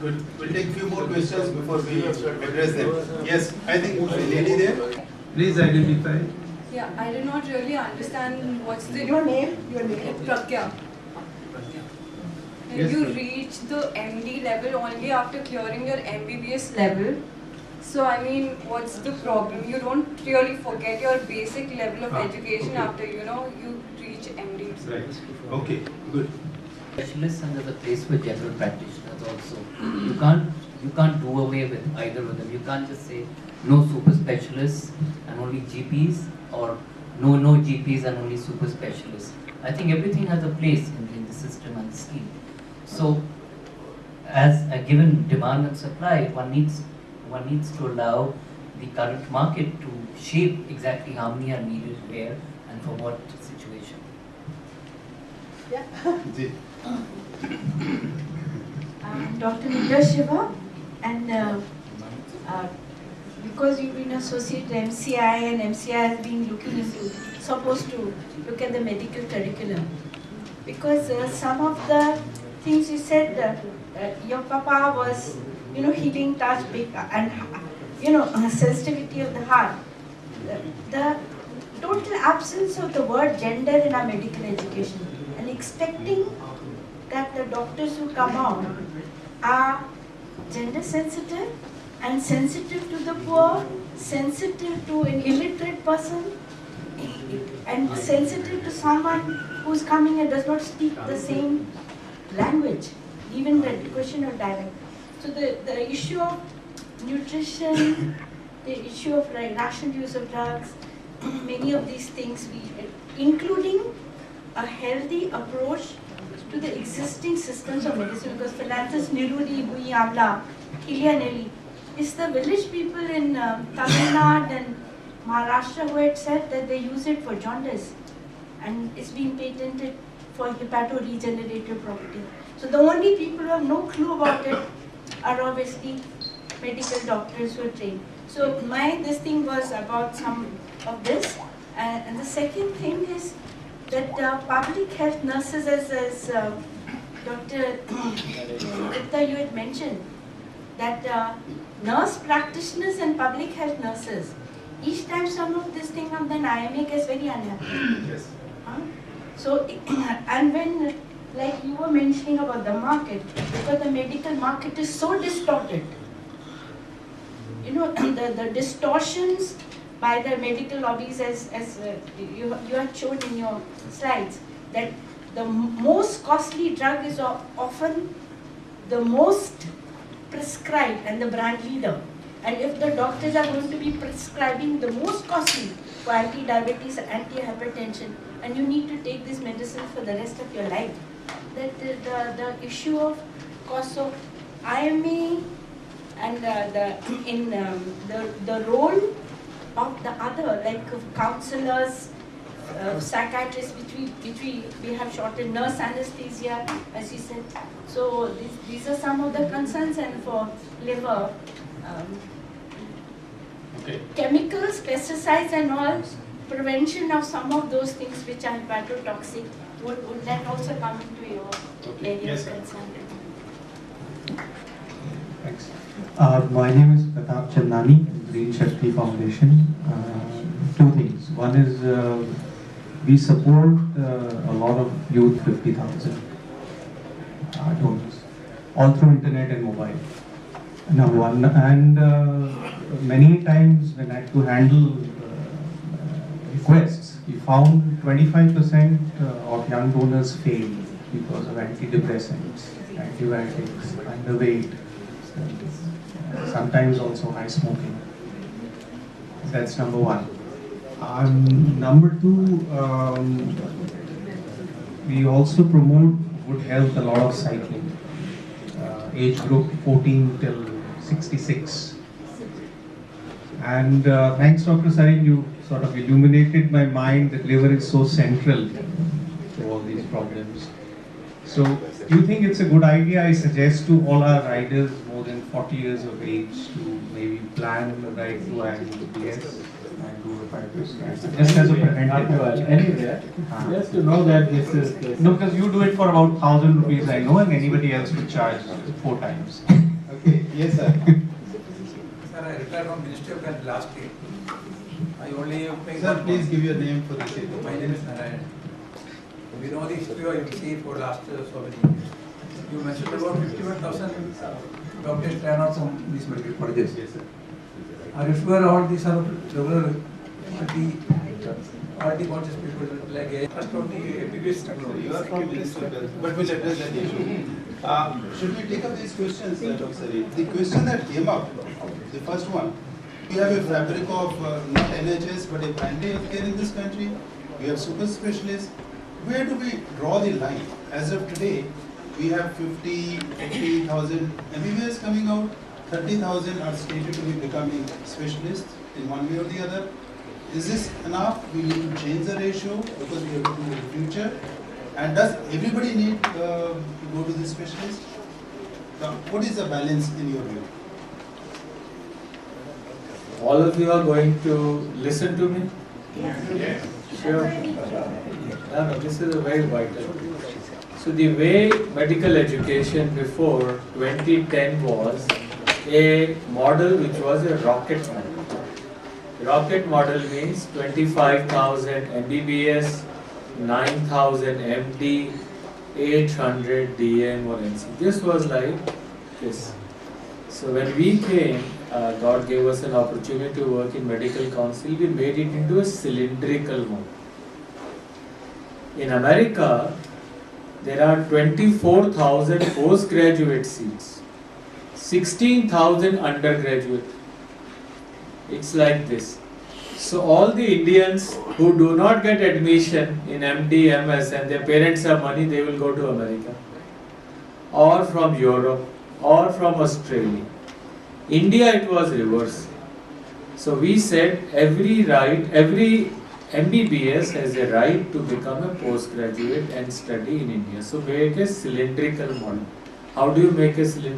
Good. We'll take a few more questions before we address them. Yes, I think the lady there. Please identify. Yeah, I did not really understand what's the... Your name? Your name? Pragya. Yes, You sir. reach the MD level only after clearing your MBBS level. So I mean, what's the problem? You don't really forget your basic level of education okay. after, you know, you reach MD. Right. Okay, good. Specialists and there's a place for general practitioners also. You can't do away with either of them. You can't just say no super specialists and only GPs, or no GPs and only super specialists. I think everything has a place in the system and the scheme. So as a given demand and supply, one needs to allow the current market to shape exactly how many are needed where and for what situation. Yeah. Dr. Nidra Shiva, and because you've been associate MCI and MCI has been supposed to look at the medical curriculum. Because some of the things you said, your papa was, healing touch big and, sensitivity of the heart. The total absence of the word gender in our medical education, and expecting that the doctors who come out are gender sensitive and sensitive to the poor, sensitive to an illiterate person, and sensitive to someone who's coming and does not speak the same language, even the question of dialect. So the issue of nutrition, the issue of rational use of drugs, many of these things, including a healthy approach to the existing systems of medicine, because Philanthropist Nirudi Bui Amla, Kilia Nelly, it's the village people in Tamil Nadu and Maharashtra who had said that they use it for jaundice, and it's been patented for hepatoregenerative property. So the only people who have no clue about it are obviously medical doctors who are trained. So this thing was about some of this, and the second thing is that public health nurses, as Dr. Gupta, you had mentioned, that nurse practitioners and public health nurses, each time some of this thing comes, then IMA gets very unhappy. Yes. So, and when, like you were mentioning about the market, because the medical market is so distorted, the distortions by the medical lobbies, as you had shown in your slides, that the most costly drug is often the most prescribed and the brand leader. And if the doctors are going to be prescribing the most costly for anti-diabetes, anti-hypertension, and you need to take this medicine for the rest of your life, that the issue of cost of IME and the role of the other, like counselors, psychiatrists, which we have shortened, nurse anesthesia, as you said. So these are some of the concerns, and for liver, chemicals, pesticides and all, prevention of some of those things which are hepatotoxic, would that also come into your area of concern? Thanks. My name is Pratap Chandani, Green Shakti Foundation. Two things. One is we support a lot of youth, 50,000 donors, all through internet and mobile. Now, many times when I had to handle requests, we found 25% of young donors fail because of antidepressants, antibiotics, underweight, sometimes also high smoking. That's number one. Number two, we also promote good health, a lot of cycling. Age group 14 till 66. And thanks, Dr. Sarin, you sort of illuminated my mind that liver is so central to all these problems. So, do you think it's a good idea? I suggest to all our riders more than 40 years of age to maybe plan the ride to IMBS and do a 5%. Just as a preventive. Anyway, just to know that this is... No, because you do it for about 1,000 rupees, I know, and anybody else would charge 4 times. Okay, yes sir. Sir, I retired from Ministry of Health last year. I only make Sir, one please point. give your name for the sake of. My name is Narayan. We know the history of MC for last so many years. You mentioned about 51,000 doctors turn out from these medical colleges. Yes sir. Are you sure all these are regular quality conscious people like trust on the MBBS You are from Ministry of Health, but we'll address that issue. Should we take up these questions, Dr. Sari? The question that came up, the first one, we have a fabric of not NHS but a primary healthcare in this country. We have super specialists. Where do we draw the line? As of today, we have 50,000 MBBS coming out. 30,000 are stated to be becoming specialists in one way or the other. Is this enough? We need to change the ratio because we are looking at the future. And does everybody need to go to the specialist? Now, what is the balance in your view? All of you are going to listen to me? Yes. Sure. No, this is a very vital. So the way medical education before 2010 was a model which was a rocket model. Rocket model means 25,000 MBBS, 9,000 MD, 800 DM or NC. This was like this. So when we came, God gave us an opportunity to work in medical council, we made it into a cylindrical model. In America, there are 24,000 postgraduate seats, 16,000 undergraduate. It's like this. So all the Indians who do not get admission in MD, MS and their parents have money, they will go to America or from Europe or from Australia. India, it was reverse. So we said every MBBS has a right to become a postgraduate and study in India. So make a cylindrical model. How do you make a cylindrical?